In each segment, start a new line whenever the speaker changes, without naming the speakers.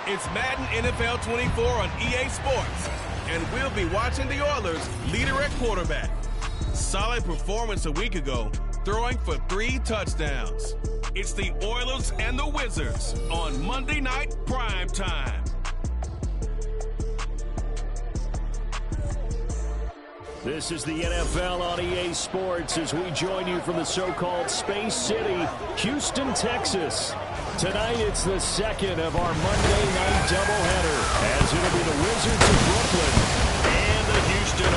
It's Madden NFL 24 on EA Sports, and we'll be watching the Oilers leader at quarterback. Solid performance a week ago, throwing for 3 touchdowns. It's the Oilers and the Wizards on Monday Night Prime Time.
This is the NFL on EA Sports as we join you from the so-called Space City, Houston, Texas. Tonight, it's the second of our Monday night doubleheader, as it'll be the Wizards of Brooklyn and the Houston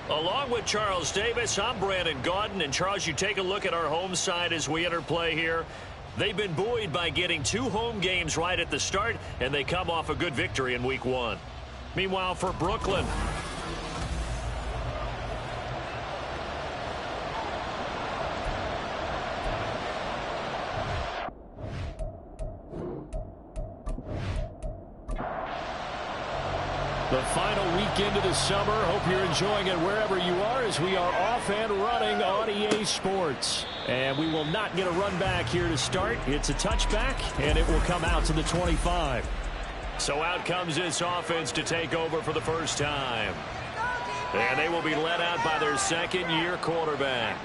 Oilers. Along with Charles Davis, I'm Brandon Gaudin. And Charles, you take a look at our home side as we enter play here. They've been buoyed by getting 2 home games right at the start, and they come off a good victory in Week 1. Meanwhile, for Brooklyn, the final weekend of the summer. Hope you're enjoying it wherever you are as we are off and running on EA Sports. And we will not get a run back here to start. It's a touchback, and it will come out to the 25. So out comes this offense to take over for the first time. And they will be led out by their second-year quarterback.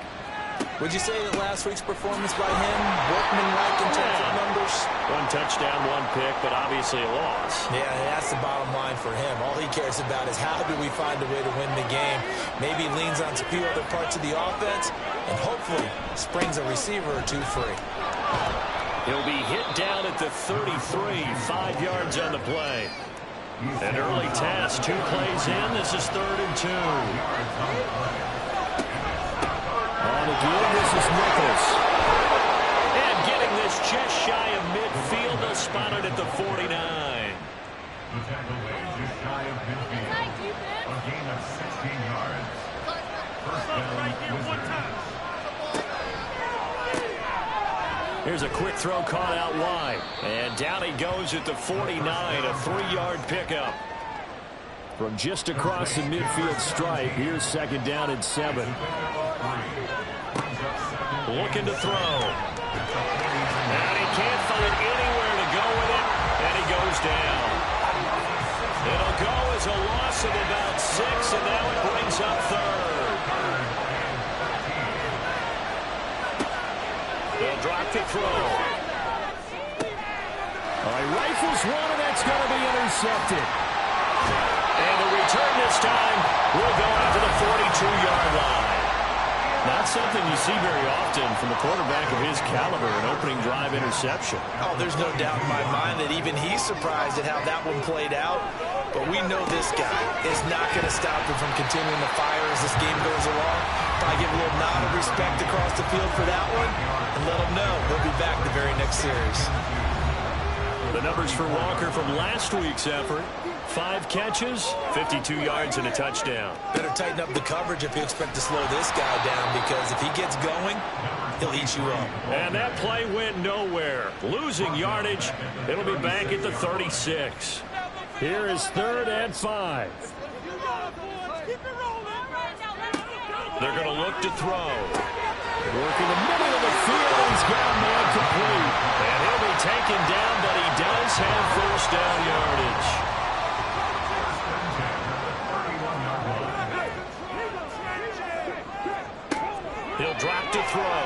Would you say that last week's performance by him, workmanlike in terms of numbers?
1 touchdown, 1 pick, but obviously a loss.
Yeah, that's the bottom line for him. All he cares about is how do we find a way to win the game. Maybe leans on a few other parts of the offense, and hopefully springs a receiver or 2 free.
He'll be hit down at the 33, 5 yards on the play. An early task, 2 plays in. This is 3rd and 2. On again, this is Nichols. And getting this just shy of midfield, they'll spot it at the 49.
The tackle away just shy of midfield. A gain of 16 yards. First down, Wizards.
Here's a quick throw caught out wide. And down he goes at the 49, a 3-yard pickup. From just across the midfield stripe, here's 2nd down and 7. Looking to throw. And he can't find anywhere to go with it, and he goes down. It'll go as a loss of about 6, and now it brings up 3rd. They'll drop to throw. All right, rifles one, and that's going to be intercepted. And the return this time will go out to the 42-yard line. Not something you see very often from a quarterback of his caliber, an opening drive interception.
Oh, there's no doubt in my mind that even he's surprised at how that one played out. But we know this guy is not going to stop him from continuing to fire as this game goes along. Probably give a little nod of respect across the field for that one and let him know he'll be back the very next series.
The numbers for Walker from last week's effort: 5 catches, 52 yards, and a touchdown.
Better tighten up the coverage if you expect to slow this guy down, because if he gets going, he'll eat you up.
And that play went nowhere. Losing yardage. It'll be back at the 36. Here is 3rd and 5. They're going to look to throw. Working the middle of the field, he's got a man complete. And he'll be taken down, but he does have 1st down yardage. He'll drop to throw.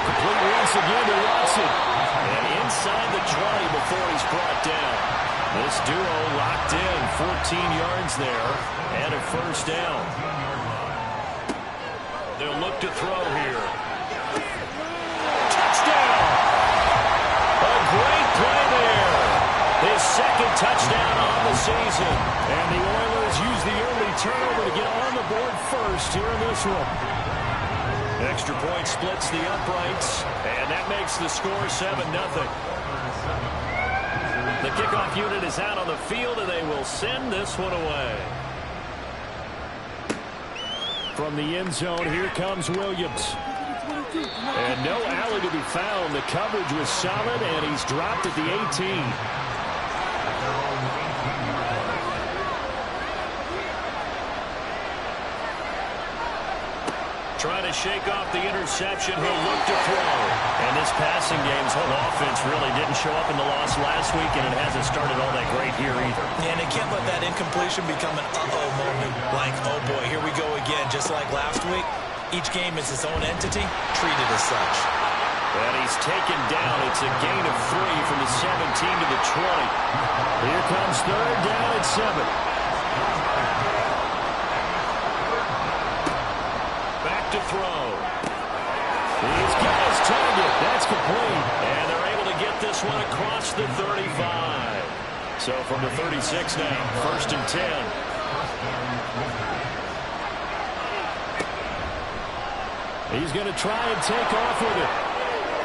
Complete once again to Watson. And inside the 20 before he's brought down. This duo locked in, 14 yards there, and a 1st down. They'll look to throw here. Touchdown! A great play there. His 2nd touchdown on the season. And the Oilers use the early turnover to get on the board first here in this one. Extra point splits the uprights, and that makes the score 7-0. The kickoff unit is out on the field, and they will send this one away. From the end zone, here comes Williams. And no alley to be found. The coverage was solid, and he's dropped at the 18. Trying to shake off the interception. He'll look to throw. And this passing game's whole offense really didn't show up in the loss last week, and it hasn't started all that great here either.
Yeah, and they can't let that incompletion become an uh-oh moment. Like, oh boy, here we go again. Just like last week, each game is its own entity, treated as such.
And he's taken down. It's a gain of 3 from the 17 to the 20. Here comes third down at 7. Back to throw. He's got his target. That's complete. And they're able to get this one across the 35. So from the 36 now, 1st and 10. He's going to try and take off with it.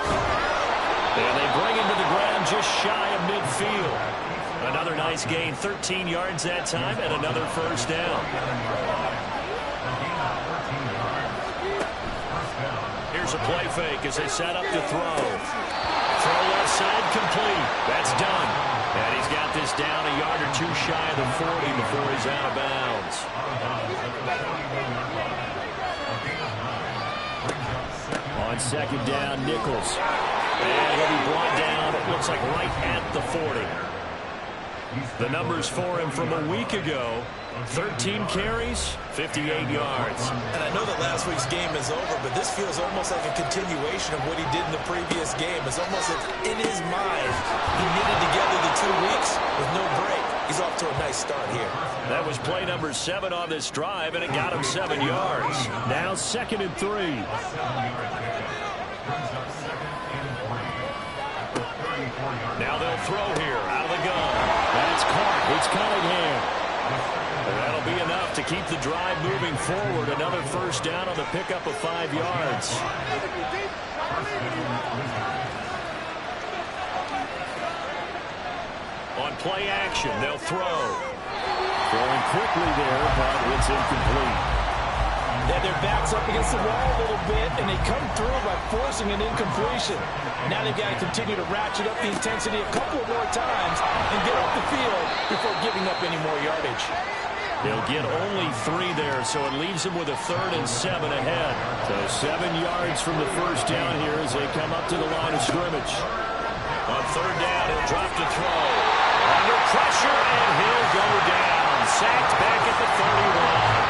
And they bring him to the ground just shy of midfield. Another nice gain, 13 yards that time, and another first down. Here's a play fake as they set up to throw. Throw left side complete. That's done. And he's got this down a yard or two shy of the 40 before he's out of bounds. On second down, Nichols. And he'll be brought down, it looks like right at the 40. The numbers for him from a week ago, 13 carries, 58 yards.
And I know that last week's game is over, but this feels almost like a continuation of what he did in the previous game. It's almost like in his mind, he knitted together the 2 weeks with no break. He's off to a nice start here.
That was play number 7 on this drive, and it got him 7 yards. Now 2nd and 3. Now they'll throw here out of the gun. That's caught. It's Cunningham. And that'll be enough to keep the drive moving forward. Another first down on the pickup of 5 yards. On play action, they'll throw. Throwing quickly there, but it's incomplete.
Yeah, their backs up against the wall a little bit, and they come through by forcing an incompletion. Now they've got to continue to ratchet up the intensity a couple of more times and get off the field before giving up any more yardage.
They'll get only 3 there, so it leaves them with a 3rd and 7 ahead. So 7 yards from the first down here as they come up to the line of scrimmage. On 3rd down, he'll drop to throw. Under pressure, and he'll go down. Sacked back at the 31.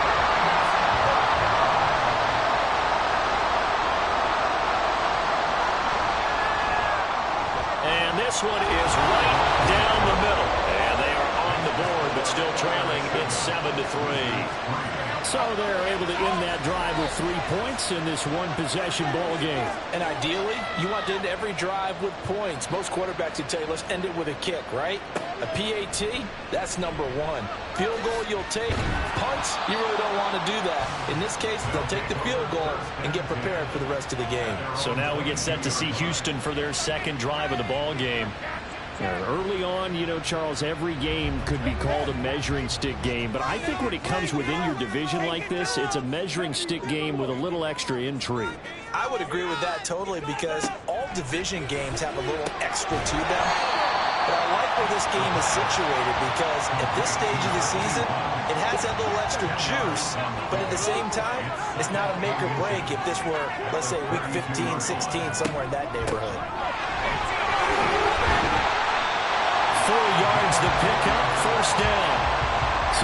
And this one is right down the middle. And they are on the board, but still trailing. It's 7-3. So they're able to end that drive with 3 points in this one-possession ball game.
And ideally, you want to end every drive with points. Most quarterbacks would tell you, let's end it with a kick, right? A PAT, that's number 1. Field goal you'll take. Punts, you really don't want to do that. In this case, they'll take the field goal and get prepared for the rest of the game.
So now we get set to see Houston for their 2nd drive of the ball game. Early on, you know, Charles, every game could be called a measuring stick game. But I think when it comes within your division like this, it's a measuring stick game with a little extra intrigue.
I would agree with that totally because all division games have a little extra to them. But I like where this game is situated because at this stage of the season, it has that little extra juice. But at the same time, it's not a make or break if this were, let's say, week 15, 16, somewhere in that neighborhood.
4 yards to pick up, first down.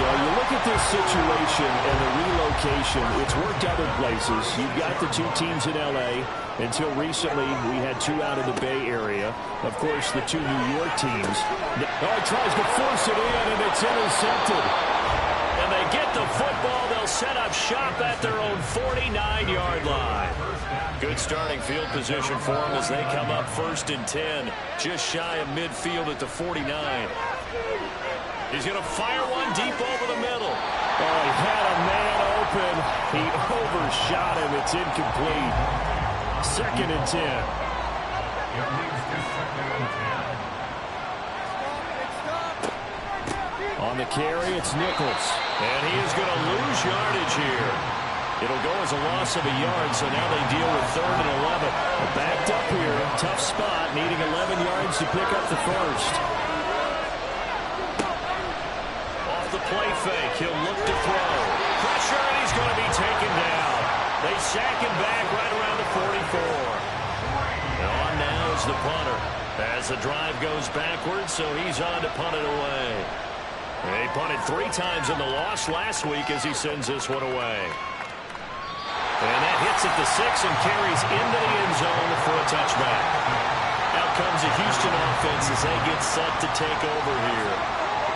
So you look at this situation and the relocation. It's worked other places. You've got the 2 teams in L.A. Until recently, we had 2 out of the Bay Area. Of course, the 2 New York teams. Oh, he tries to force it in, and it's intercepted. And they get the football. They'll set up shop at their own 49-yard line. Good starting field position for them as they come up 1st and 10. Just shy of midfield at the 49. He's going to fire one deep over the middle. Oh, he had a man open. He overshot him. It's incomplete. 2nd and 10. On the carry, it's Nichols. And he is going to lose yardage here. It'll go as a loss of a yard, so now they deal with 3rd and 11. They're backed up here. Tough spot, needing 11 yards to pick up the first. Off the play fake, he'll look to throw. Pressure, and he's going to be taken down. They sack him back right around the 44. And on now is the punter. As the drive goes backwards, so he's on to punt it away. He punted 3 times in the loss last week as he sends this one away. And that hits at the 6 and carries into the end zone for a touchback. Out comes the Houston offense as they get set to take over here.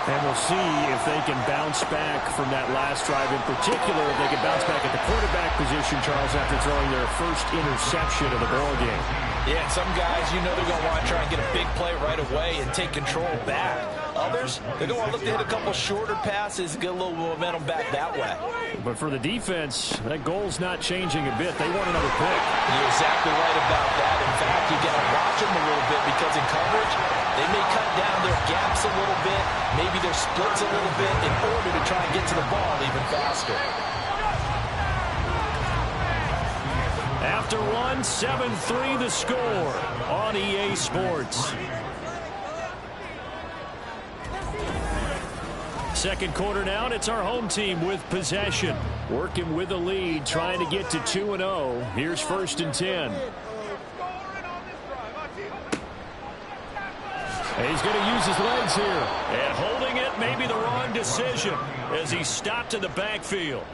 And we'll see if they can bounce back from that last drive. In particular, if they can bounce back at the quarterback position, Charles, after throwing their first interception of the ballgame.
Yeah, and some guys, you know they're going to want to try and get a big play right away and take control back. Others, they're going to look to hit a couple shorter passes, get a little momentum back that way.
But for the defense, that goal's not changing a bit. They want another pick.
You're exactly right about that. In fact, you got to watch them a little bit because in coverage, they may cut down their gaps a little bit, maybe their splits a little bit in order to try and get to the ball even faster.
After one, 7-3 the score on EA Sports. Second quarter now, and it's our home team with possession. Working with a lead, trying to get to 2-0. Here's 1st and 10. And he's going to use his legs here. And holding it may be the wrong decision as he stopped in the backfield.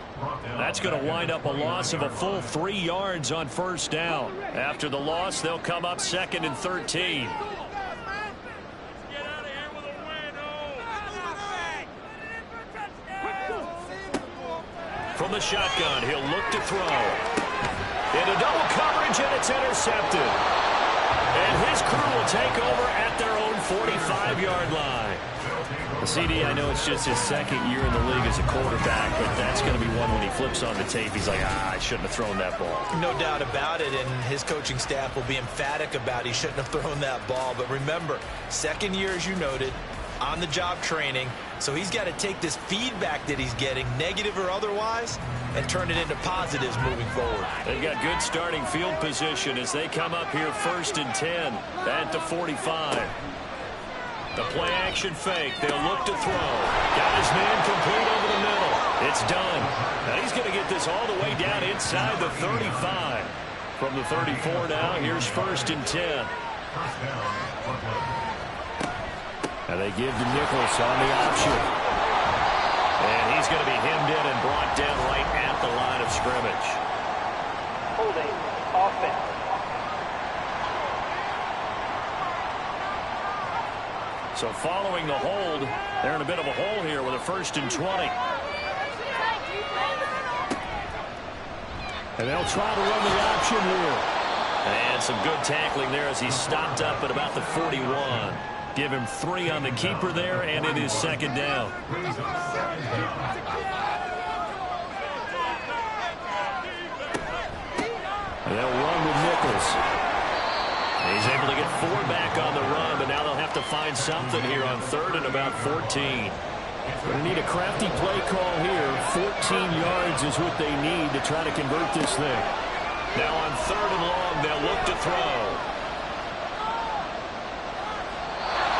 That's going to wind up a loss of a full 3 yards on 1st down. After the loss, they'll come up 2nd and 13. From the shotgun, he'll look to throw. Into double coverage, and it's intercepted. And his crew will take over at their own 45-yard line. The CD, I know it's just his 2nd year in the league as a quarterback, but that's going to be one when he flips on the tape. He's like, I shouldn't have thrown that ball.
No doubt about it, and his coaching staff will be emphatic about he shouldn't have thrown that ball. But remember, 2nd year, as you noted, on-the-job training, so he's got to take this feedback that he's getting, negative or otherwise, and turn it into positives moving forward.
They've got good starting field position as they come up here 1st and 10 at the 45. The play-action fake. They'll look to throw. Got his man complete over the middle. It's done. Now he's going to get this all the way down inside the 35. From the 34 now, here's 1st and 10.
And they give to Nichols on the option.
And he's going to be hemmed in and brought down right at the line of scrimmage.
Holding offense.
So following the hold, they're in a bit of a hole here with a 1st and 20.
And they'll try to run the option here.
And some good tackling there as he stopped up at about the 41. Give him 3 on the keeper there, and it is 2nd down.
And they'll run with Nichols.
He's able to get 4 back on the run, but now they'll have to find something here on 3rd and about 14.
Going to need a crafty play call here. 14 yards is what they need to try to convert this thing.
Now on 3rd and long, they'll look to throw.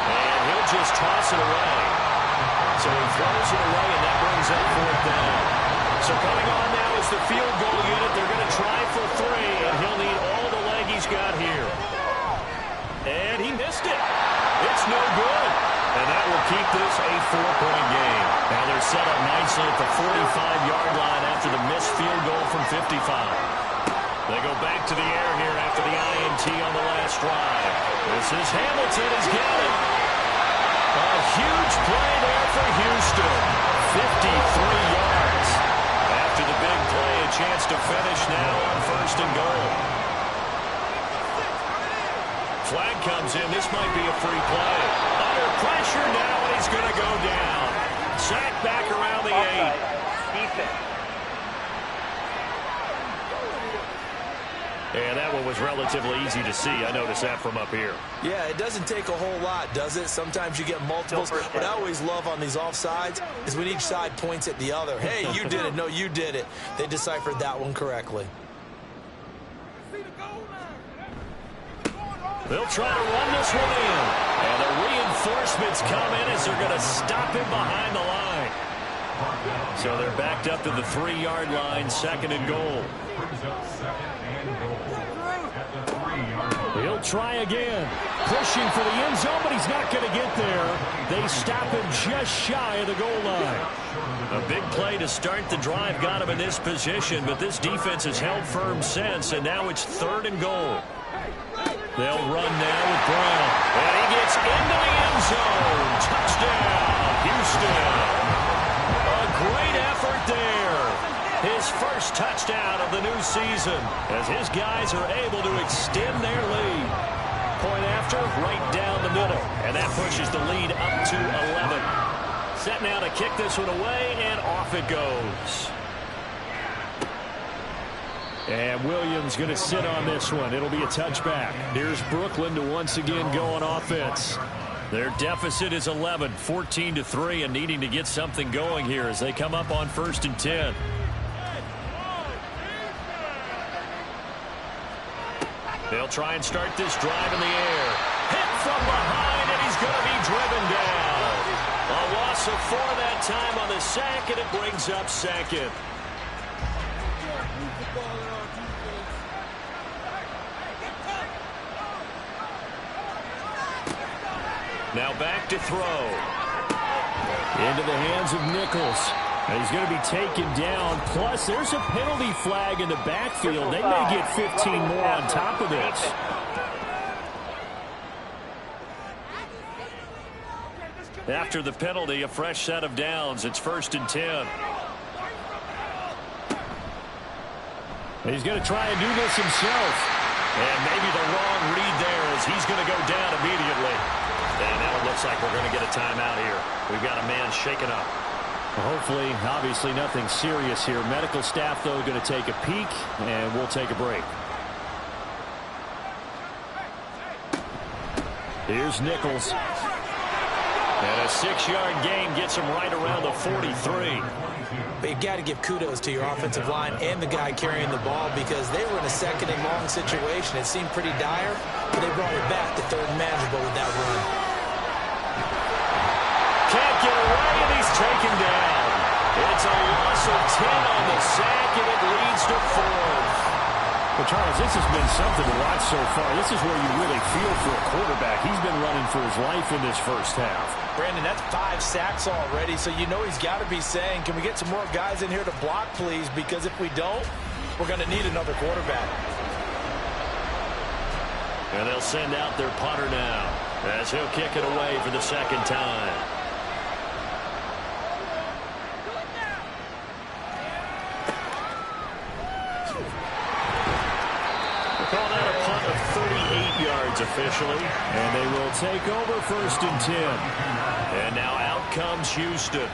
And he'll just toss it away. So he throws it away, and that brings up 4th down. So coming on now is the field goal unit. They're going to try for 3, and he'll need all the leg he's got here. And he missed it. It's no good. And that will keep this a 4-point game. Now they're set up nicely at the 45-yard line after the missed field goal from 55. They go back to the air here after the INT on the last drive. This is Hamilton has got it. A huge play there for Houston. 53 yards. After the big play, a chance to finish now on 1st and goal. Flag comes in. This might be a free play. Under pressure now, and he's going to go down. Sacked back around the 8.
Defense.
And that one was relatively easy to see. I noticed that from up here.
Yeah, it doesn't take a whole lot, does it? Sometimes you get multiples. What I always love on these offsides is when each side points at the other. Hey, you did it. No, you did it. They deciphered that one correctly.
They'll try to run this one in. And the reinforcements come in as they're going to stop him behind the line. So they're backed up to the 3-yard line, 2nd and goal. He'll try again. Pushing for the end zone, but he's not going to get there. They stop him just shy of the goal line. A big play to start the drive got him in this position, but this defense has held firm since, and now it's 3rd and goal. They'll run now with Brown. And he gets into the end zone. Touchdown, Houston. A great effort there. His first touchdown of the new season as his guys are able to extend their lead. Point after, right down the middle. And that pushes the lead up to 11. Set now to kick this one away, and off it goes. And Williams going to sit on this one. It'll be a touchback. Here's Brooklyn to once again go on offense. Their deficit is 11, 14-3, and needing to get something going here as they come up on 1st and 10. They'll try and start this drive in the air. Hit from behind, and he's going to be driven down. A loss of 4 that time on the sack, and it brings up 2nd. Now back to throw. Into the hands of Nichols. And he's going to be taken down. Plus, there's a penalty flag in the backfield. They may get 15 more on top of this. After the penalty, a fresh set of downs. It's 1st and 10. And he's going to try and do this himself. And maybe the wrong read there as he's going to go down immediately. And now it looks like we're going to get a timeout here. We've got a man shaken up. Hopefully, obviously nothing serious here. Medical staff, though, going to take a peek, and we'll take a break. Here's Nichols. And a 6-yard gain gets him right around the 43.
But you've got to give kudos to your offensive line and the guy carrying the ball because they were in a 2nd and long situation. It seemed pretty dire, but they brought it back to 3rd and manageable with that run. Can't get away, and he's taken down. It's a loss of 10 on the sack, and it leads to 4th.
Well, Charles, this has been something to watch so far. This is where you really feel for a quarterback. He's been running for his life in this first half.
Brandon, that's 5 sacks already, so you know he's got to be saying, can we get some more guys in here to block, please? Because if we don't, we're going to need another quarterback.
And they'll send out their punter now as he'll kick it away for the 2nd time. Call that a punt of 38 yards officially.
And they will take over 1st and 10.
And now out comes Houston.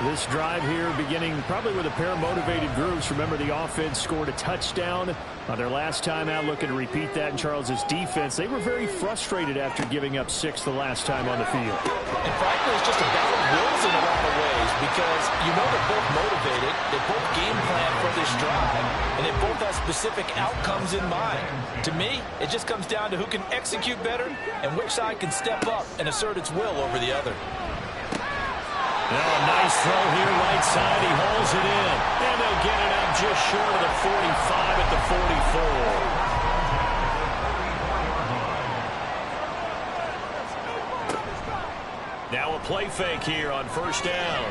This drive here beginning probably with a pair of motivated groups. Remember, the offense scored a touchdown on their last time out. Looking to repeat that in Charles's defense. They were very frustrated after giving up 6 the last time on the field.
And frankly, it's just a battle of wills in a lot of ways because you know they're both motivated. They both game plan for this drive, and they both have specific outcomes in mind. To me, it just comes down to who can execute better and which side can step up and assert its will over the other.
Now a nice throw here right side. He hauls it in. And they'll get it up just short of the 45 at the 44. Now a play fake here on 1st down.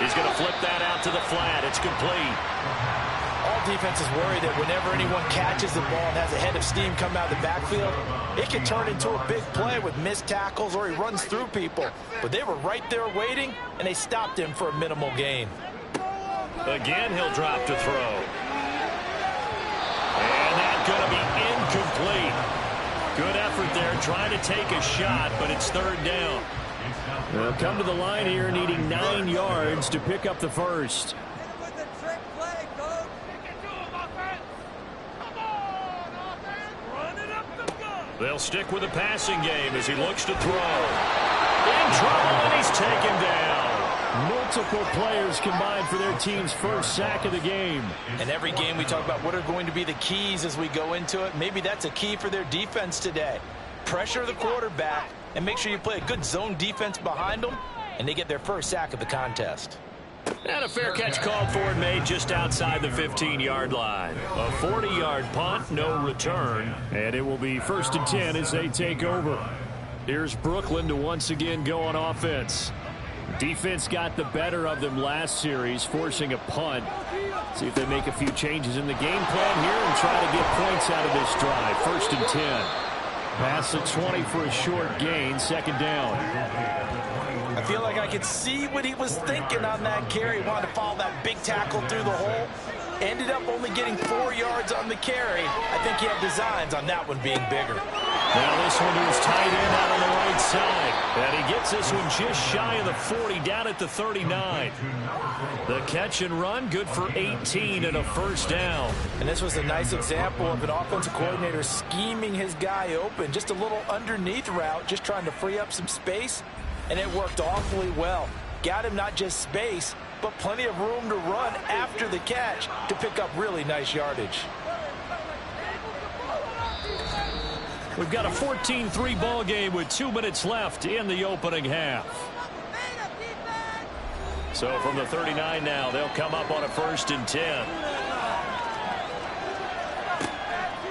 He's going to flip that out to the flat. It's complete.
All defenses worry that whenever anyone catches the ball and has a head of steam come out of the backfield, it can turn into a big play with missed tackles or he runs through people. But they were right there waiting, and they stopped him for a minimal gain.
Again, he'll drop to throw. And that's going to be incomplete. Good effort there, trying to take a shot, but it's 3rd down.
They'll come to the line here needing 9 yards to pick up the 1st.
They'll stick with the passing game as he looks to throw. In trouble, and he's taken down.
Multiple players combined for their team's first sack of the game.
And every game we talk about what are going to be the keys as we go into it. Maybe that's a key for their defense today. Pressure the quarterback and make sure you play a good zone defense behind them, and they get their first sack of the contest.
And a fair catch called for and made just outside the 15-yard line. A 40-yard punt, no return. And it will be 1st and 10 as they take over. Here's Brooklyn to once again go on offense. Defense got the better of them last series, forcing a punt. See if they make a few changes in the game plan here and try to get points out of this drive. 1st and 10. Pass at 20 for a short gain, 2nd down.
I feel like I could see what he was thinking on that carry. He wanted to follow that big tackle through the hole. Ended up only getting 4 yards on the carry. I think he had designs on that one being bigger.
Now this one is tight end out on the right side. And he gets this one just shy of the 40, down at the 39. The catch and run, good for 18 and a 1st down.
And this was a nice example of an offensive coordinator scheming his guy open. Just a little underneath route, just trying to free up some space. And it worked awfully well. Got him not just space, but plenty of room to run after the catch to pick up really nice yardage.
We've got a 14-3 ball game with 2 minutes left in the opening half. So from the 39 now, they'll come up on a 1st and 10.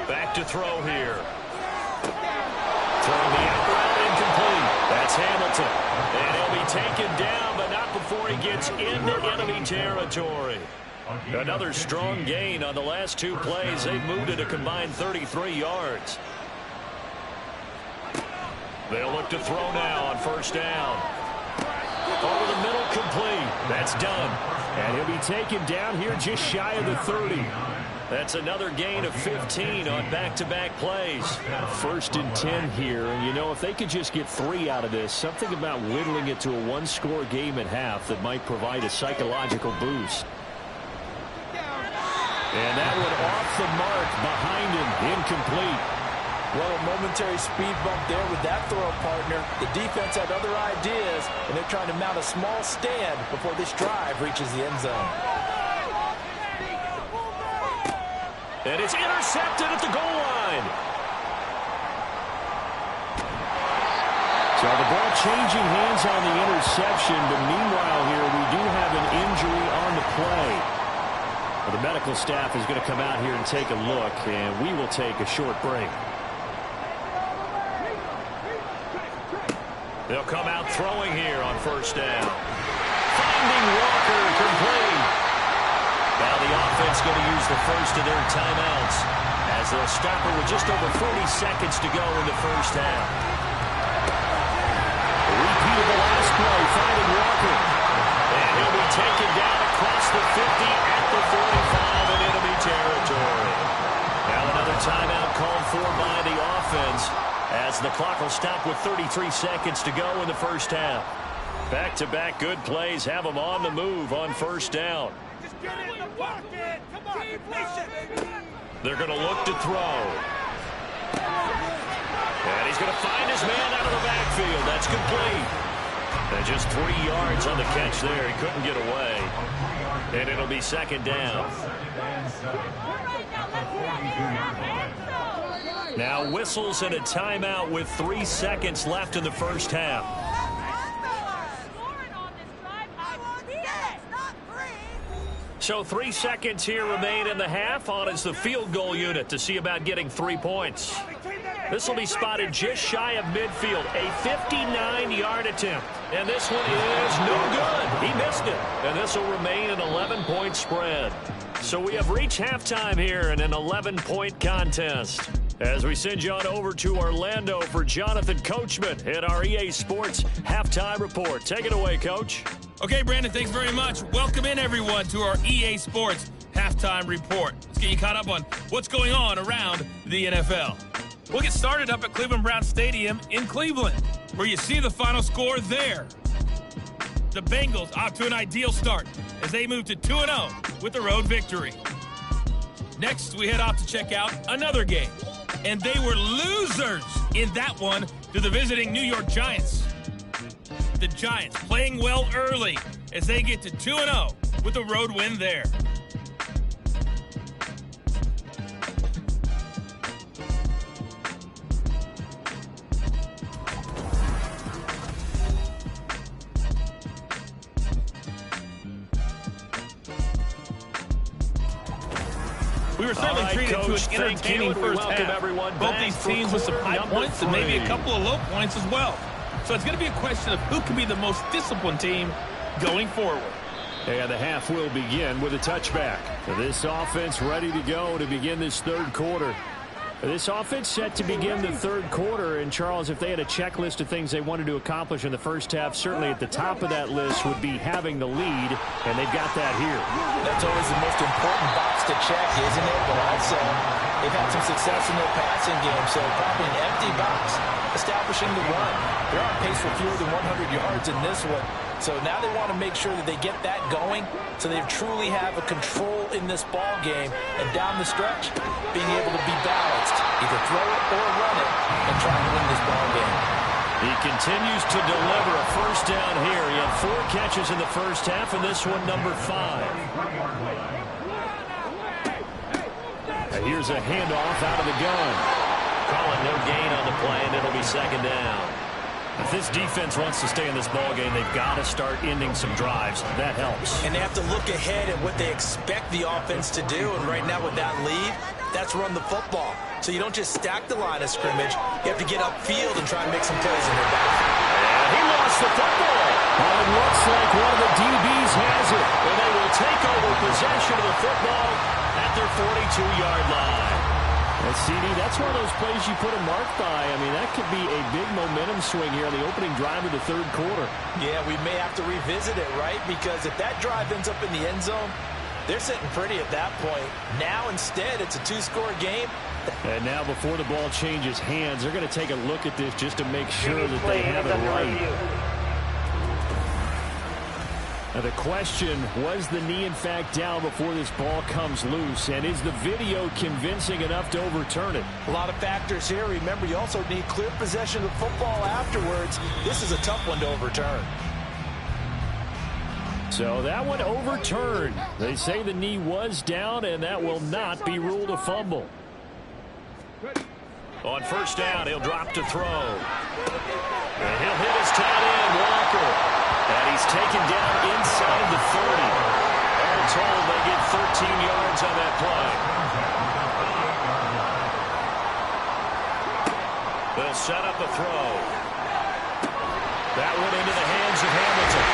Back to throw here. Throwing the out route, incomplete. That's Hamilton. And he'll be taken down, but not before he gets into enemy territory. Another strong gain on the last 2 plays. They've moved it a combined 33 yards. They'll look to throw now on 1st down. Over the middle, complete. That's done. And he'll be taken down here just shy of the 30. That's another gain of 15 on back-to-back plays. 1st and 10 here. And, you know, if they could just get 3 out of this, something about whittling it to a 1-score game at half that might provide a psychological boost. And that one off the mark behind him, incomplete.
Well, a momentary speed bump there with that throw partner. The defense had other ideas, and they're trying to mount a small stand before this drive reaches the end zone.
And it's intercepted at the goal line. So the ball changing hands on the interception, but meanwhile here we do have an injury on the play. Well, the medical staff is going to come out here and take a look, and we will take a short break. They'll come out throwing here on 1st down. Finding Walker, complete. Now the offense going to use the first of their timeouts as they'll stop it with just over 40 seconds to go in the 1st half. A repeat of the last play, finding Walker. And he'll be taken down across the 50 at the 45 in enemy territory. Now another timeout called for by the offense, as the clock will stop with 33 seconds to go in the 1st half. Back-to-back good plays have them on the move on 1st down.
Just get in the pocket. Come on,
They're going to look to throw. And he's going to find his man out of the backfield. That's complete. And just 3 yards on the catch there. He couldn't get away. And it'll be 2nd down. Now whistles and a timeout with 3 seconds left in the 1st half. So 3 seconds here remain in the half. On is the field goal unit to see about getting 3 points. This will be spotted just shy of midfield. A 59-yard attempt. And this one is no good. He missed it. And this will remain an 11-point spread. So we have reached halftime here in an 11-point contest. As we send you on over to Orlando for Jonathan Coachman in our EA Sports Halftime Report. Take it away, Coach.
Okay, Brandon, thanks very much. Welcome in, everyone, to our EA Sports Halftime Report. Let's get you caught up on what's going on around the NFL. We'll get started up at Cleveland Browns Stadium in Cleveland, where you see the final score there. The Bengals off to an ideal start as they move to 2-0 with the road victory. Next, we head off to check out another game, and they were losers in that one to the visiting New York Giants. The Giants playing well early as they get to 2-0 with a road win there. We were certainly treated to an entertaining first half. Both these teams with some high points and maybe a couple of low points as well. So it's going to be a question of who can be the most disciplined team going forward.
And the half will begin with a touchback. This offense ready to go to begin this third quarter. This offense set to begin the third quarter. And, Charles, if they had a checklist of things they wanted to accomplish in the first half, certainly at the top of that list would be having the lead, and they've got that here.
That's always the most important box to check, isn't it? But also, they've had some success in their passing game, so probably an empty box establishing the run. They're on pace for fewer than 100 yards in this one. So now they want to make sure that they get that going so they truly have a control in this ball game. And down the stretch, being able to be balanced, either throw it or run it, and try to win this ball game.
He continues to deliver a first down here. He had 4 catches in the first half, and this one number 5. And here's a handoff out of the gun. Calling no gain on the play, and it'll be second down. If this defense wants to stay in this ballgame, they've got to start ending some drives. That helps.
And they have to look ahead at what they expect the offense to do. And right now with that lead, that's run the football. So you don't just stack the line of scrimmage. You have to get upfield and try and make some plays in their back.
And he lost the football. Well, it looks like one of the DBs has it. And they will take over possession of the football at their 42-yard line. And CD, that's one of those plays you put a mark by. I mean, that could be a big momentum swing here on the opening drive of the third quarter.
Yeah, we may have to revisit it, right? Because if that drive ends up in the end zone, they're sitting pretty at that point. Now, instead, it's a 2-score game.
And now, before the ball changes hands, they're going to take a look at this just to make sure that they have it right. Now the question, was the knee in fact down before this ball comes loose? And is the video convincing enough to overturn it?
A lot of factors here. Remember, you also need clear possession of the football afterwards. This is a tough one to overturn.
So that one overturned. They say the knee was down, and that will not be ruled a fumble. On first down, he'll drop to throw. And he'll hit his tight end, Walker. And he's taken down inside the 30. All told, they get 13 yards on that play. They'll set up a throw. That went into the hands of Hamilton.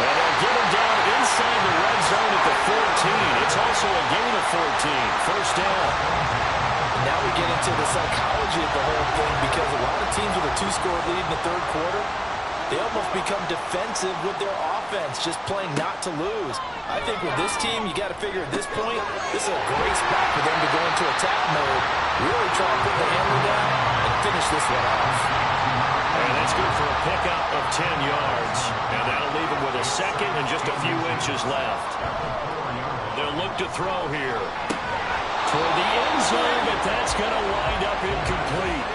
And they'll get him down inside the red zone at the 14. It's also a gain of 14. First down.
Now we get into the psychology of the whole thing, because a lot of teams with a 2-score lead in the third quarter, they almost become defensive with their offense, just playing not to lose. I think with this team, you got to figure at this point, this is a great spot for them to go into attack mode, really try to put the hammer down and finish this one off.
And that's good for a pickup of 10 yards. And that'll leave them with a second and just a few inches left. They'll look to throw here. Toward the end zone, but that's going to wind up incomplete.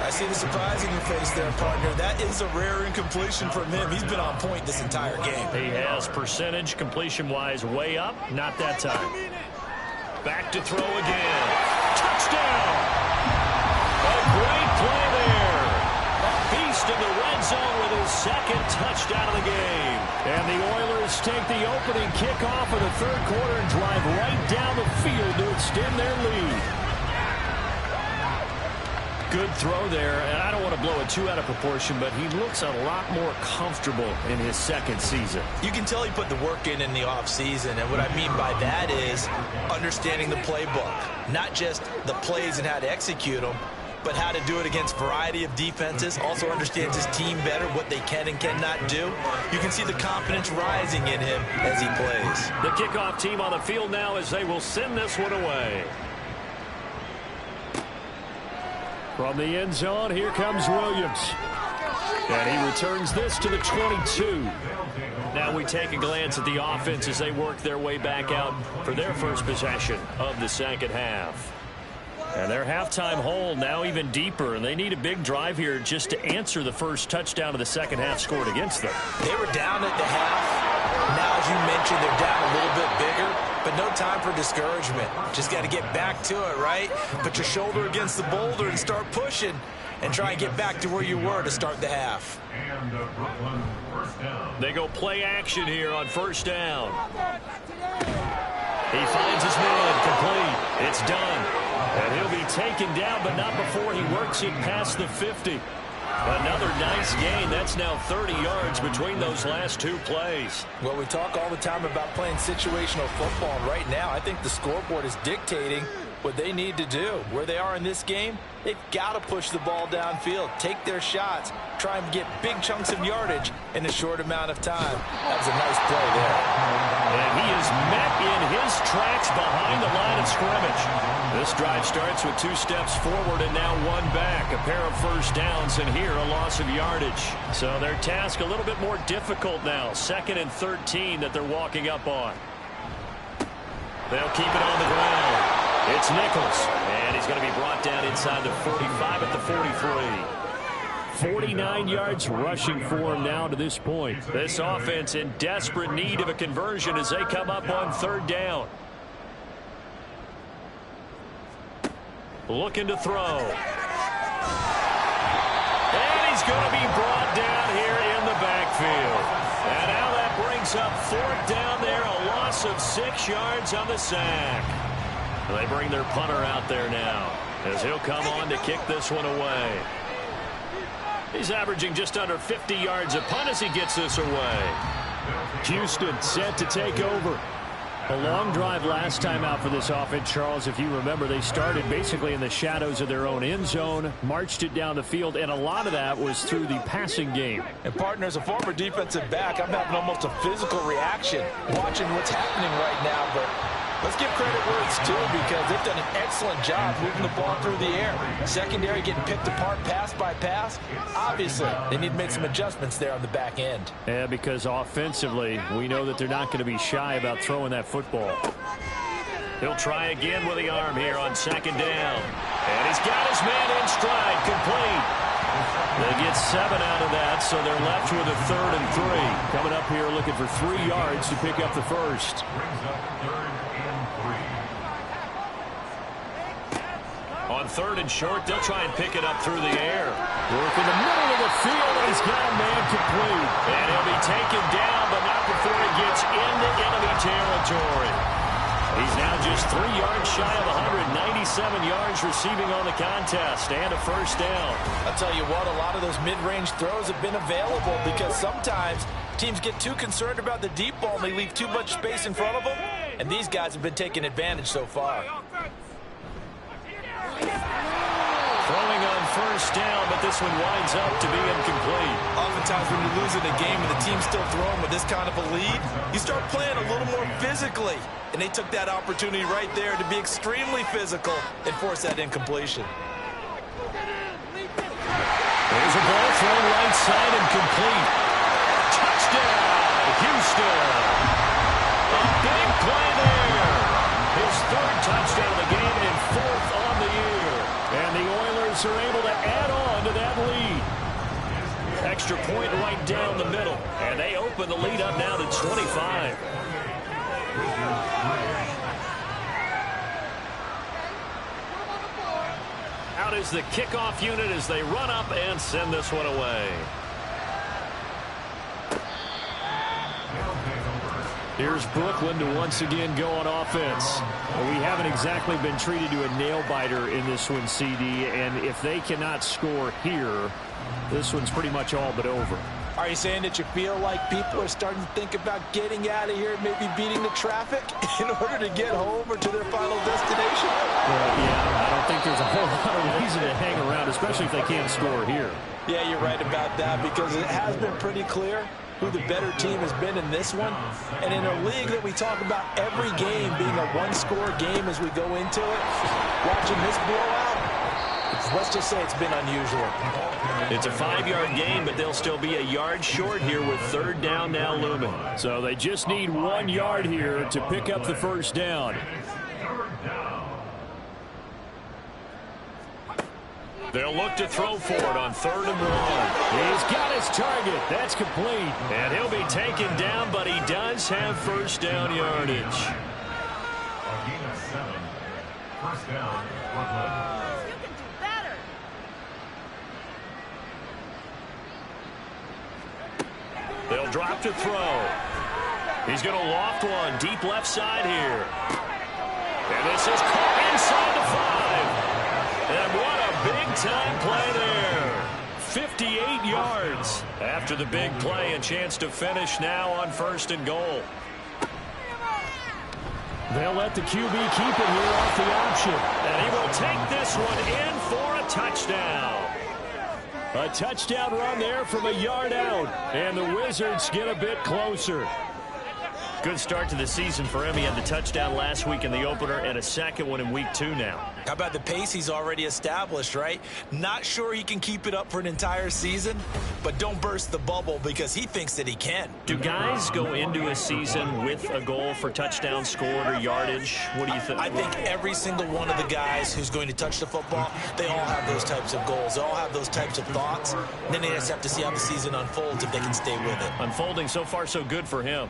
I see the surprise in your face there, partner. That is a rare incompletion from him. He's been on point this entire game.
He has percentage completion-wise way up. Not that time. Back to throw again. Touchdown! A great play there. A beast in the red zone with his second touchdown of the game. And the Oilers take the opening kickoff of the third quarter and drive right down the field to extend their lead. Good throw there, and I don't want to blow it too out of proportion, but he looks a lot more comfortable in his second season.
You can tell he put the work in the offseason, and what I mean by that is understanding the playbook. Not just the plays and how to execute them, but how to do it against a variety of defenses. Also understands his team better, what they can and cannot do. You can see the confidence rising in him as he plays.
The kickoff team on the field now as they will send this one away. From the end zone, here comes Williams. And he returns this to the 22. Now we take a glance at the offense as they work their way back out for their first possession of the second half. And their halftime hole now even deeper, and they need a big drive here just to answer the first touchdown of the second half scored against them.
They were down at the half. Now, as you mentioned, they're down a little bit bigger, but no time for discouragement. Just got to get back to it, right? Put your shoulder against the boulder and start pushing and try and get back to where you were to start the half.
They go play action here on first down. He finds his man complete.
It's done. And he'll be taken down, but not before he works it past the 50. Another nice gain. That's now 30 yards between those last two plays.
Well, we talk all the time about playing situational football. Right now, I think the scoreboard is dictating what they need to do. Where they are in this game, they've got to push the ball downfield, take their shots, try and get big chunks of yardage in a short amount of time. That was a nice play there.
And he is met in his tracks behind the line of scrimmage. This drive starts with 2 steps forward and now 1 back. A pair of first downs, and here a loss of yardage. So their task a little bit more difficult now. 2nd and 13 that they're walking up on. They'll keep it on the ground. It's Nichols, and he's going to be brought down inside the 45 at the 43. 49 yards rushing for him now to this point. This offense in desperate need of a conversion as they come up on 3rd down. Looking to throw. And he's going to be brought down here in the backfield. And now that brings up 4th down there, a loss of 6 yards on the sack. They bring their punter out there now as he'll come on to kick this one away. He's averaging just under 50 yards a punt as he gets this away.
Houston set to take over. A long drive last time out for this offense, Charles. If you remember, they started basically in the shadows of their own end zone, marched it down the field, and a lot of that was through the passing game.
And, partner, as a former defensive back, I'm having almost a physical reaction watching what's happening right now. But let's give credit where it's due, because they've done an excellent job moving the ball through the air. Secondary getting picked apart pass by pass. Obviously, they need to make some adjustments there on the back end.
Yeah, because offensively, we know that they're not going to be shy about throwing that football.
He'll try again with the arm here on 2nd down. And he's got his man in stride, complete. They get 7 out of that, so they're left with a 3rd and 3.
Coming up here looking for 3 yards to pick up the first.
On 3rd and short, they'll try and pick it up through the air.
Work in the middle of the field, and he's got a man complete.
And he'll be taken down, but not before he gets into enemy territory. He's now just 3 yards shy of 197 yards receiving on the contest, and a first down.
I'll tell you what, a lot of those mid-range throws have been available, because sometimes teams get too concerned about the deep ball and they leave too much space in front of them, and these guys have been taking advantage so far.
Throwing on first down, but this one winds up to be incomplete.
Oftentimes when you're losing a game and the team's still throwing with this kind of a lead, you start playing a little more physically. And they took that opportunity right there to be extremely physical and force that incompletion.
There's a ball thrown right side and complete. Touchdown, Houston. A big play there. His 3rd touchdown of the game and 4th on the year.
And the Oilers are able to add on to that lead.
Extra point right down the middle. And they open the lead up now to 25. Out is the kickoff unit as they run up and send this one away.
Here's Brooklyn to once again go on offense. We haven't exactly been treated to a nail-biter in this one, CD, and if they cannot score here, this one's pretty much all but over.
Are you saying that you feel like people are starting to think about getting out of here, maybe beating the traffic in order to get home or to their final destination?
Yeah, I don't think there's a whole lot of reason to hang around, especially if they can't score here.
Yeah, you're right about that, because it has been pretty clear who the better team has been in this one. And in a league that we talk about every game being a one-score game as we go into it, watching this blowout, let's just say it's been unusual.
It's a 5-yard gain, but they'll still be a yard short here with 3rd down now looming.
So they just need 1 yard here to pick up the first down.
They'll look to throw for it on 3rd and 1.
He's got his target. That's complete.
And he'll be taken down, but he does have first down yardage.
A gain of 7. First down, Brooklyn.
You can do better.
They'll drop to throw. He's going to loft one deep left side here. And this is caught Big-time play there. 58 yards after the big play. A chance to finish now on 1st and goal.
They'll let the QB keep it here off the option.
And he will take this one in for a touchdown.
A touchdown run there from a yard out. And the Wizards get a bit closer.
Good start to the season for him. He had the touchdown last week in the opener and a second one in week 2 now.
How about the pace he's already established, right? Not sure he can keep it up for an entire season, but don't burst the bubble because he thinks that he can.
Do guys go into a season with a goal for touchdown scored or yardage? What do you think?
I think every single one of the guys who's going to touch the football, they all have those types of goals. They all have those types of thoughts. And then they just have to see how the season unfolds if they can stay with it.
Unfolding so far so good for him.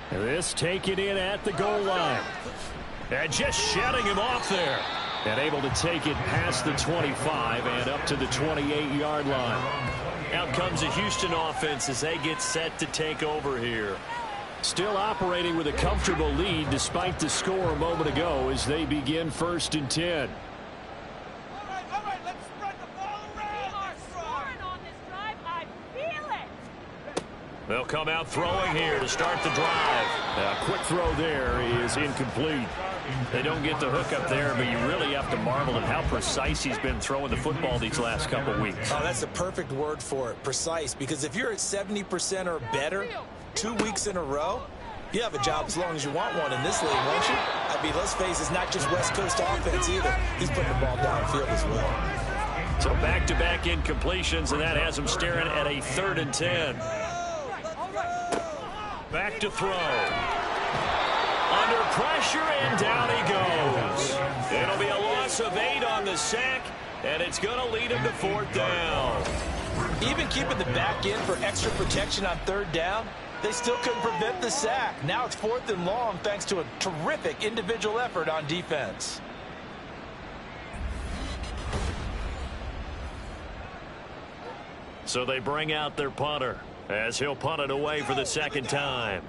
This taken in at the goal line.
And just shutting him off there.
And able to take it past the 25 and up to the 28-yard line.
Out comes the Houston offense as they get set to take over here.
Still operating with a comfortable lead despite the score a moment ago as they begin 1st and 10.
All right, let's spread the ball around. We are scoring on this drive. I feel it.
They'll come out throwing here to start the drive.
A quick throw there is incomplete.
They don't get the hook up there, but you really have to marvel at how precise he's been throwing the football these last couple weeks.
Oh, that's the perfect word for it, precise, because if you're at 70% or better 2 weeks in a row, you have a job as long as you want one in this league, won't you? I mean, let's face it, it's not just West Coast offense either. He's putting the ball downfield as well.
So back-to-back incompletions, and that has him staring at a 3rd and 10. Back to throw. Under pressure, and down he goes. It'll be a loss of 8 on the sack, and it's going to lead him to 4th down.
Even keeping the back in for extra protection on 3rd down, they still couldn't prevent the sack. Now it's 4th and long thanks to a terrific individual effort on defense.
So they bring out their punter as he'll punt it away for the 2nd time.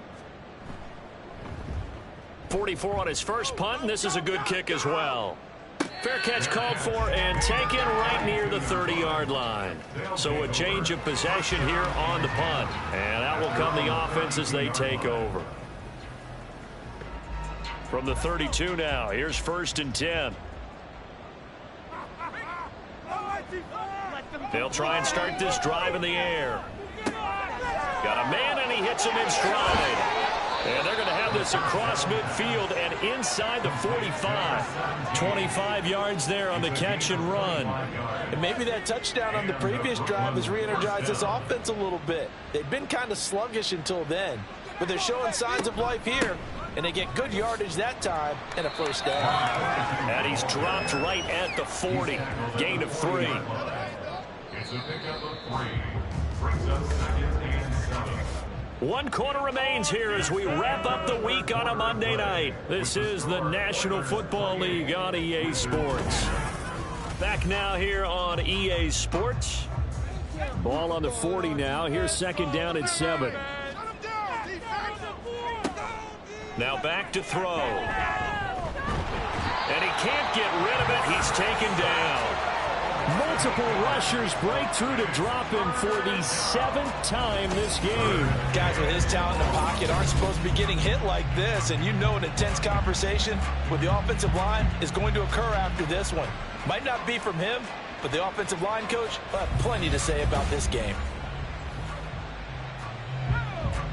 44 on his first punt, and this is a good kick as well. Fair catch called for and taken right near the 30-yard line. So a change of possession here on the punt. And out will come the offense as they take over. From the 32 now, here's 1st and 10. They'll try and start this drive in the air. Got a man, and he hits him in stride. And they're going to have this across midfield and inside the 45. 25 yards there on the catch and run.
And maybe that touchdown on the previous drive has re-energized this offense a little bit. They've been kind of sluggish until then, but they're showing signs of life here, and they get good yardage that time and a 1st down.
And he's dropped right at the 40. Gain of 3.
It's a pickup of 3. Brings up 2nd and 7.
1 quarter remains here as we wrap up the week on a Monday night. This is the National Football League on EA Sports. Back now here on EA Sports.
Ball on the 40 now. Here's 2nd down and 7.
Now back to throw. And he can't get rid of it. He's taken down.
Multiple rushers break through to drop him for the 7th time this game.
Guys with his talent in the pocket aren't supposed to be getting hit like this, and you know an intense conversation with the offensive line is going to occur after this one. Might not be from him, but the offensive line coach will have plenty to say about this game.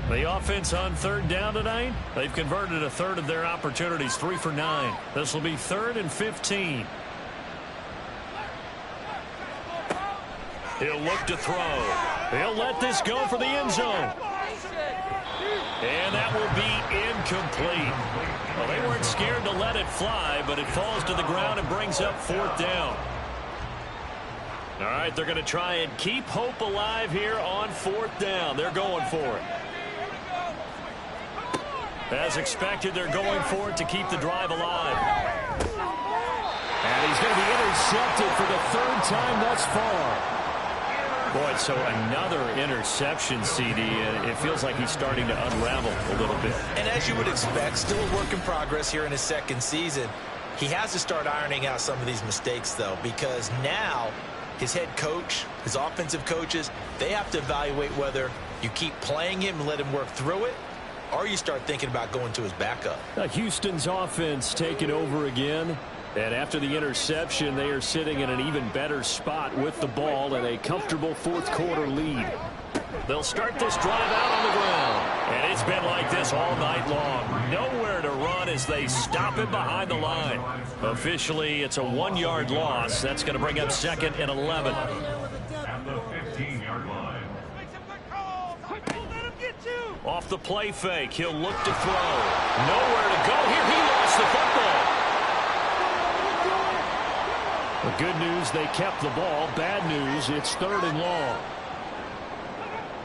The offense on 3rd down tonight, they've converted a 1/3 of their opportunities, 3 for 9. This will be 3rd and 15. He'll look to throw. He'll let this go for the end zone. And that will be incomplete. Well, they weren't scared to let it fly, but it falls to the ground and brings up 4th down. All right, they're going to try and keep hope alive here on 4th down. They're going for it. As expected, they're going for it to keep the drive alive.
And he's going to be intercepted for the 3rd time thus far.
Boy, so another interception, CD, and it feels like he's starting to unravel a little bit.
And as you would expect, still a work in progress here in his 2nd season. He has to start ironing out some of these mistakes, though, because now his head coach, his offensive coaches, they have to evaluate whether you keep playing him and let him work through it, or you start thinking about going to his backup.
Houston's offense taking over again. And after the interception, they are sitting in an even better spot with the ball and a comfortable fourth-quarter lead. They'll start this drive out on the ground. And it's been like this all night long. Nowhere to run as they stop him behind the line. Officially, it's a 1-yard loss. That's going to bring up 2nd and 11.
At the 15-yard line.
Off the play fake, he'll look to throw. Nowhere to go here. He lost the football. The good news, they kept the ball. Bad news, it's 3rd and long.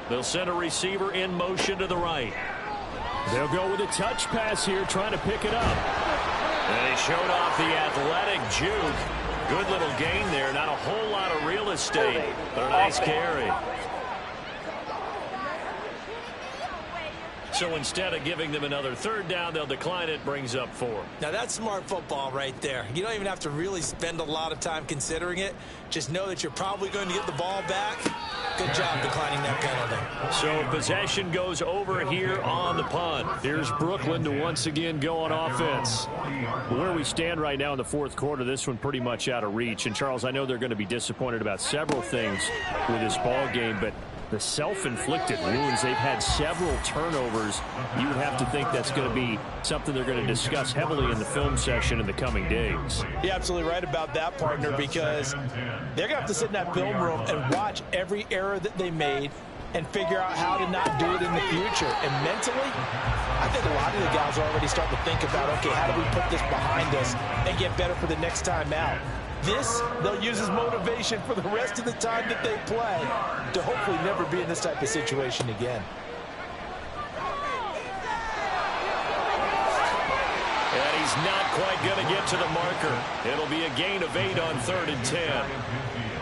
They'll send a receiver in motion to the right. They'll go with a touch pass here, trying to pick it up. And he showed off the athletic juke. Good little gain there. Not a whole lot of real estate, but a nice carry. So instead of giving them another 3rd down, they'll decline it. Brings up 4.
Now, that's smart football right there. You don't even have to really spend a lot of time considering it. Just know that you're probably going to get the ball back. Good job declining that penalty.
So possession goes over here on the punt. Here's Brooklyn to once again go on offense. Where we stand right now in the 4th quarter, this one pretty much out of reach. And, Charles, I know they're going to be disappointed about several things with this ball game, but the self-inflicted wounds, they've had several turnovers. You would have to think that's going to be something they're going to discuss heavily in the film session in the coming days.
You're absolutely right about that, partner, because they're going to have to sit in that film room and watch every error that they made and figure out how to not do it in the future. And mentally, I think a lot of the guys are already starting to think about, okay, how do we put this behind us and get better for the next time out? This, they'll use as motivation for the rest of the time that they play to hopefully never be in this type of situation again.
And he's not quite going to get to the marker. It'll be a gain of 8 on 3rd and 10.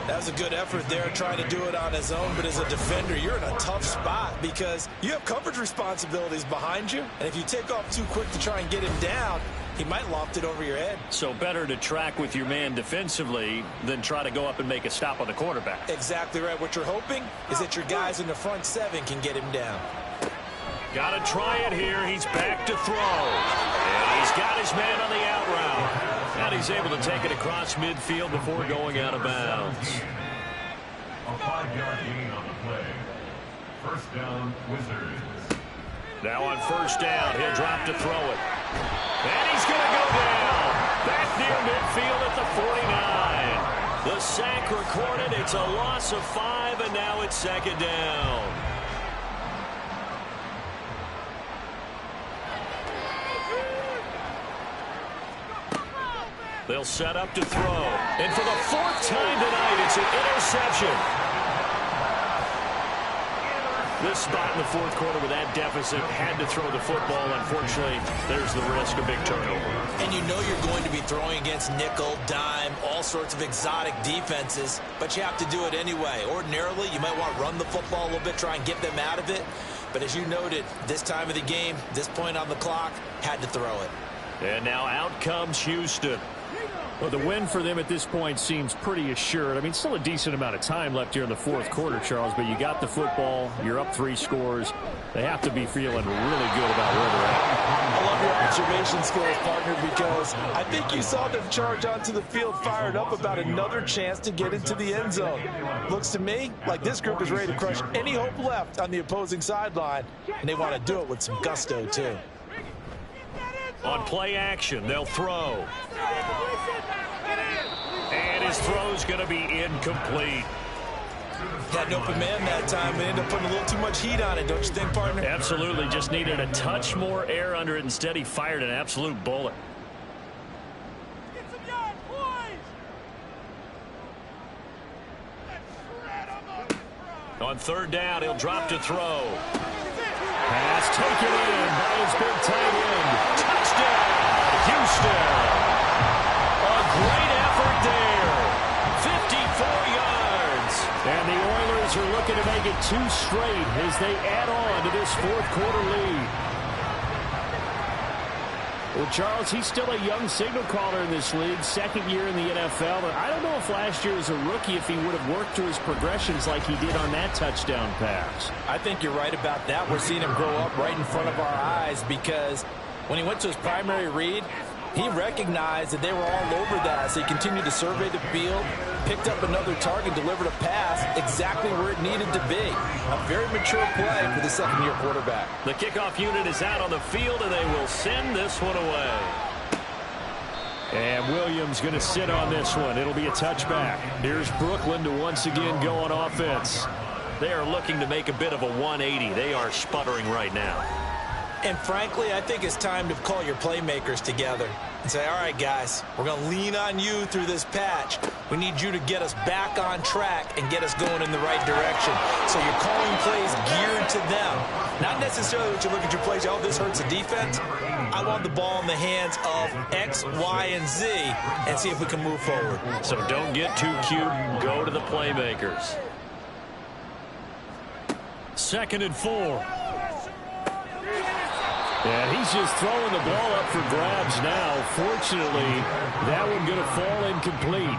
That was a good effort there, trying to do it on his own, but as a defender, you're in a tough spot because you have coverage responsibilities behind you, and if you take off too quick to try and get him down, he might loft it over your head.
So better to track with your man defensively than try to go up and make a stop on the quarterback.
Exactly right. What you're hoping is that your guys in the front 7 can get him down.
Got to try it here. He's back to throw. And he's got his man on the out route. And he's able to take it across midfield before going out of bounds.
A 5-yard gain on the play. First down, Wizards.
Now on first down, he'll drop to throw it. And he's going to go down. Back near midfield at the 49. The sack recorded. It's a loss of 5, and now it's 2nd down. They'll set up to throw. And for the 4th time tonight, it's an interception. This spot in the 4th quarter with that deficit, had to throw the football. Unfortunately, there's the risk of big turnover.
And you know you're going to be throwing against nickel, dime, all sorts of exotic defenses, but you have to do it anyway. Ordinarily, you might want to run the football a little bit, try and get them out of it. But as you noted, this time of the game, this point on the clock, had to throw it.
And now out comes Houston. Well, the win for them at this point seems pretty assured. I mean, still a decent amount of time left here in the 4th quarter, Charles, but you got the football. You're up 3 scores. They have to be feeling really good about where they're at.
I love your observation skills, partner, because I think you saw them charge onto the field fired up about another chance to get into the end zone. Looks to me like this group is ready to crush any hope left on the opposing sideline, and they want to do it with some gusto, too.
On play action, they'll throw. And his throw's going to be incomplete.
Had an open man that time and ended up putting a little too much heat on it, don't you think, partner?
Absolutely. Just needed a touch more air under it. Instead, he fired an absolute bullet.
Get some yards, boys!
On 3rd down, he'll drop to throw. Pass taken in by his big tight end. Touchdown, Houston. A great effort there. 54 yards. And the Oilers are looking to make it 2 straight as they add on to this 4th quarter lead. Well, Charles, he's still a young signal caller in this league, second year in the NFL. But I don't know if last year as a rookie if he would have worked through his progressions like he did on that touchdown pass.
I think you're right about that. We're seeing him grow up right in front of our eyes because when he went to his primary read, he recognized that they were all over that, so he continued to survey the field, picked up another target, delivered a pass exactly where it needed to be. A very mature play for the second-year quarterback.
The kickoff unit is out on the field, and they will send this one away. And Williams going to sit on this one. It'll be a touchback. Here's Brooklyn to once again go on offense.
They are looking to make a bit of a 180. They are sputtering right now.
And frankly, I think it's time to call your playmakers together and say, all right, guys, we're going to lean on you through this patch. We need you to get us back on track and get us going in the right direction. So you're calling plays geared to them. Not necessarily that you look at your plays, oh, this hurts the defense. I want the ball in the hands of X, Y, and Z and see if we can move forward.
So don't get too cute. Go to the playmakers. 2nd and 4.
And he's just throwing the ball up for grabs now. Fortunately, that one going to fall incomplete.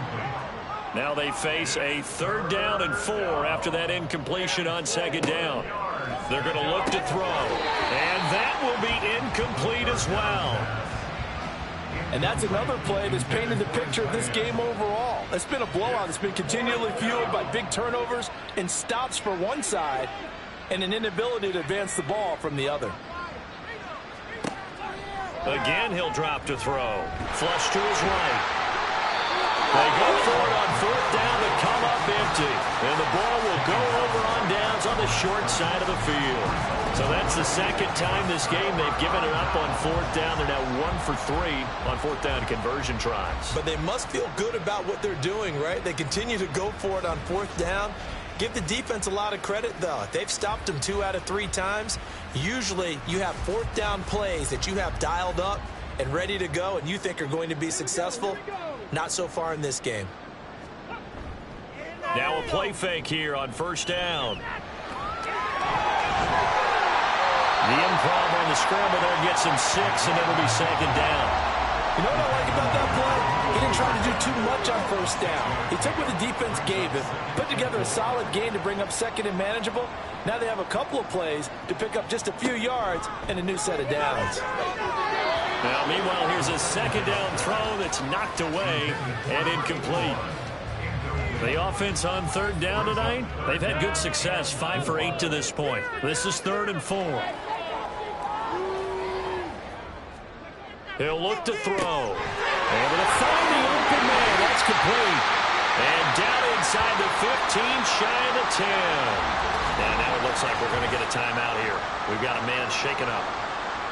Now they face a 3rd down and 4 after that incompletion on 2nd down. They're going to look to throw. And that will be incomplete as well.
And that's another play that's painted the picture of this game overall. It's been a blowout. It's been continually fueled by big turnovers and stops for one side and an inability to advance the ball from the other.
Again, he'll drop to throw. Flush to his right. They go for it on 4th down to come up empty. And the ball will go over on downs on the short side of the field. So that's the 2nd time this game they've given it up on 4th down. They're now 1 for 3 on 4th down conversion tries.
But they must feel good about what they're doing, right? They continue to go for it on 4th down. Give the defense a lot of credit, though. They've stopped them 2 out of 3 times. Usually, you have 4th down plays that you have dialed up and ready to go and you think are going to be successful. Not so far in this game.
Now a play fake here on 1st down. The improv on the scramble there gets him 6, and it'll be 2nd down.
You know what I like about that play? He didn't try to do too much on 1st down. He took what the defense gave him, put together a solid game to bring up 2nd and manageable. Now they have a couple of plays to pick up just a few yards and a new set of downs.
Now, meanwhile, here's a 2nd down throw that's knocked away and incomplete. The offense on 3rd down tonight, they've had good success, 5 for 8 to this point. This is 3rd and 4. He'll look to throw. Able to find the open man. That's complete. And down inside the 15, shy of the 10. And now it looks like we're going to get a timeout here. We've got a man shaken up.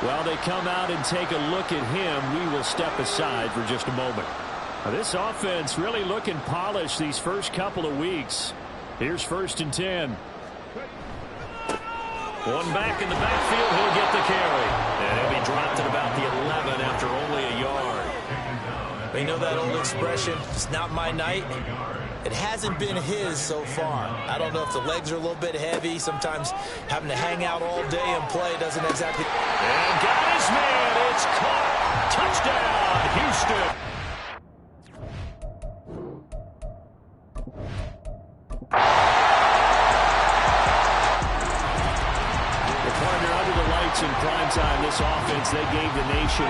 While they come out and take a look at him, we will step aside for just a moment. Now, this offense really looking polished these first couple of weeks. Here's 1st and 10. One back in the backfield, he'll get the carry. And he'll be dropped at about the 11 after only a yard.
You know that old expression, it's not my night? It hasn't been his so far. I don't know if the legs are a little bit heavy. Sometimes having to hang out all day and play doesn't exactly...
And got his man. It's caught. Touchdown, Houston.
In primetime, this offense, they gave the nation